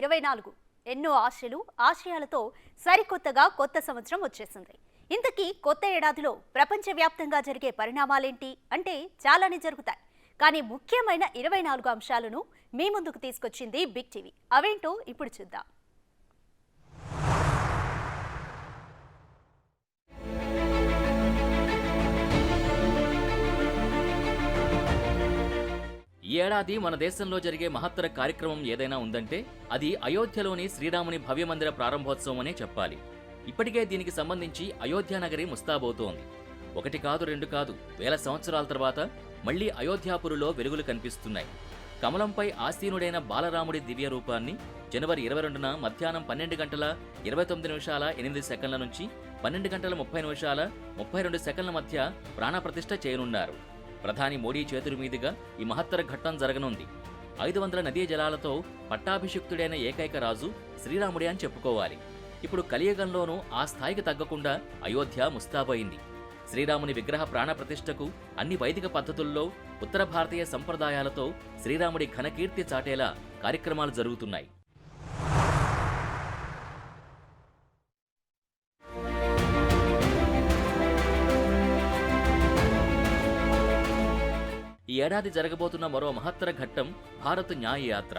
2024 ఎన్నో ఆశలు ఆశయాలతో సరికొత్తగా కొత్త సంవత్సరం వచ్చేసింది. ఇంతకీ కొత్త ఏడాదిలో ప్రపంచవ్యాప్తంగా జరిగే పరిణామాలేంటి అంటే చాలానే జరుగుతాయి. కానీ ముఖ్యమైన 24 అంశాలను మీ ముందుకు తీసుకొచ్చింది బిగ్ టీవీ. అవేంటో ఇప్పుడు చూద్దాం. ఈ ఏడాది మన దేశంలో జరిగే మహత్తర కార్యక్రమం ఏదైనా ఉందంటే అది అయోధ్యలోని శ్రీరాముని భవ్యమందిర ప్రారంభోత్సవం అనే చెప్పాలి. ఇప్పటికే దీనికి సంబంధించి అయోధ్య నగరి ముస్తాబవుతోంది. ఒకటి కాదు రెండు కాదు, వేల సంవత్సరాల తర్వాత మళ్లీ అయోధ్యాపురిలో వెలుగులు కనిపిస్తున్నాయి. కమలంపై ఆసీనుడైన బాలరాముడి దివ్య రూపాన్ని జనవరి 22న మధ్యాహ్నం 12 గంటల 29 నిమిషాల 8 సెకండ్ల నుంచి 12 గంటల 30 నిమిషాల 32 సెకండ్ల మధ్య ప్రాణప్రతిష్ఠ చేయనున్నారు. ప్రధాని మోడీ చేతుల మీదుగా ఈ మహత్తర ఘట్టం జరగనుంది. 500 నదీ జలాలతో పట్టాభిషిక్తుడైన ఏకైక రాజు శ్రీరాముడే అని చెప్పుకోవాలి. ఇప్పుడు కలియుగంలోనూ ఆ స్థాయికి తగ్గకుండా అయోధ్య ముస్తాబైంది. శ్రీరాముని విగ్రహ ప్రాణప్రతిష్ఠకు అన్ని వైదిక పద్ధతుల్లో ఉత్తర భారతీయ సంప్రదాయాలతో శ్రీరాముడి ఘనకీర్తి చాటేలా కార్యక్రమాలు జరుగుతున్నాయి. ఈ ఏడాది జరగబోతున్న మరో మహత్తర ఘట్టం భారత్ న్యాయ యాత్ర.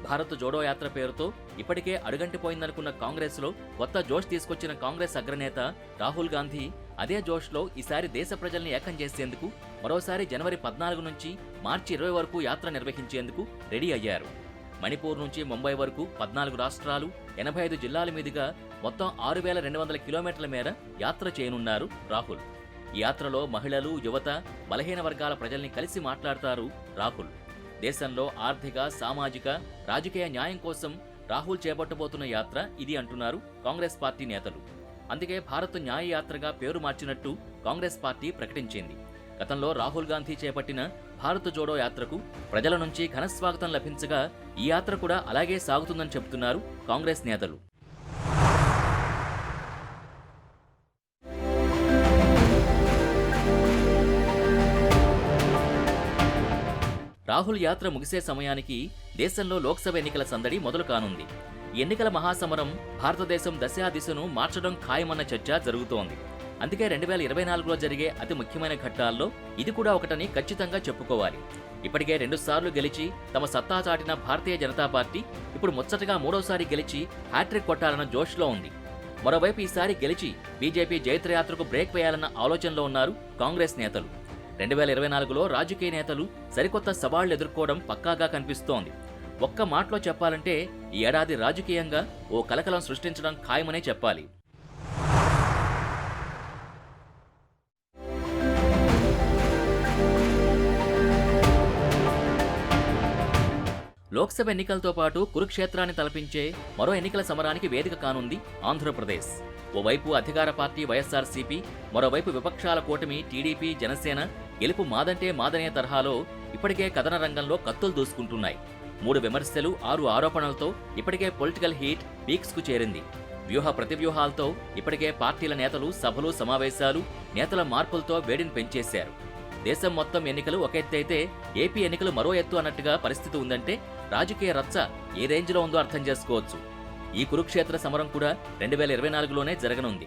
భారత్ జోడో యాత్ర పేరుతో ఇప్పటికే అడుగంటిపోయిందనుకున్న కాంగ్రెస్లో కొత్త జోష్ తీసుకొచ్చిన కాంగ్రెస్ అగ్రనేత రాహుల్ గాంధీ అదే జోష్లో ఈసారి దేశ ప్రజల్ని ఏకం చేసేందుకు మరోసారి జనవరి 14 నుంచి మార్చి 20 వరకు యాత్ర నిర్వహించేందుకు రెడీ అయ్యారు. మణిపూర్ నుంచి ముంబై వరకు 14 రాష్ట్రాలు 85 జిల్లాల మీదుగా మొత్తం 6200 కిలోమీటర్ల మేర యాత్ర చేయనున్నారు రాహుల్. ఈ యాత్రలో మహిళలు, యువత, బలహీన వర్గాల ప్రజల్ని కలిసి మాట్లాడతారు రాహుల్. దేశంలో ఆర్థిక, సామాజిక, రాజకీయ న్యాయం కోసం రాహుల్ చేపట్టబోతున్న యాత్ర ఇది అంటున్నారు కాంగ్రెస్ పార్టీ నేతలు. అందుకే భారత్ న్యాయ యాత్రగా పేరు మార్చినట్టు కాంగ్రెస్ పార్టీ ప్రకటించింది. గతంలో రాహుల్ గాంధీ చేపట్టిన భారత్ జోడో యాత్రకు ప్రజల నుంచి ఘనస్వాగతం లభించగా ఈ యాత్ర కూడా అలాగే సాగుతుందని చెబుతున్నారు కాంగ్రెస్ నేతలు. రాహుల్ యాత్ర ముగిసే సమయానికి దేశంలో లోక్సభ ఎన్నికల సందడి మొదలు కానుంది. ఈ ఎన్నికల మహాసమరం భారతదేశం దశాదిశను మార్చడం ఖాయమన్న చర్చ జరుగుతోంది. అందుకే 2024లో జరిగే అతి ముఖ్యమైన ఘట్టాల్లో ఇది కూడా ఒకటని ఖచ్చితంగా చెప్పుకోవాలి. ఇప్పటికే 2 సార్లు గెలిచి తమ సత్తా చాటిన భారతీయ జనతా పార్టీ ఇప్పుడు ముచ్చటగా 3వసారి గెలిచి హ్యాట్రిక్ కొట్టాలన్న జోష్లో ఉంది. మరోవైపు ఈసారి గెలిచి బీజేపీ జైత్రయాత్రకు బ్రేక్ వేయాలన్న ఆలోచనలో ఉన్నారు కాంగ్రెస్ నేతలు. 2024లో రాజకీయ నేతలు సరికొత్త సవాళ్లు ఎదుర్కోవడం పక్కాగా కనిపిస్తోంది. ఒక్క మాటలో చెప్పాలంటే ఈ ఏడాది రాజకీయంగా ఓ కలకలం సృష్టించడం ఖాయమనే చెప్పాలి. లోక్సభ ఎన్నికలతో పాటు కురుక్షేత్రాన్ని తలపించే మరో ఎన్నికల సమరానికి వేదిక కానుంది ఆంధ్రప్రదేశ్. ఓవైపు అధికార పార్టీ వైఎస్ఆర్సీపీ, మరోవైపు విపక్షాల కూటమి టీడీపీ, జనసేన గెలుపు మాదంటే మాదనే తరహాలో ఇప్పటికే కథన రంగంలో కత్తులు దూసుకుంటున్నాయి. 3 విమర్శలు 6 ఆరోపణలతో ఇప్పటికే పొలిటికల్ హీట్ పీక్స్కు చేరింది. వ్యూహ ప్రతివ్యూహాలతో ఇప్పటికే పార్టీల నేతలు సభలు, సమావేశాలు, నేతల మార్పులతో వేడిని పెంచేశారు. దేశం మొత్తం ఎన్నికలు ఒక ఎత్తైతే ఏపీ ఎన్నికలు మరో ఎత్తు అన్నట్టుగా పరిస్థితి ఉందంటే రాజకీయ రచ్చ ఏ రేంజ్లో ఉందో అర్థం చేసుకోవచ్చు. ఈ కురుక్షేత్ర సమరం కూడా 2024లోనే జరగనుంది.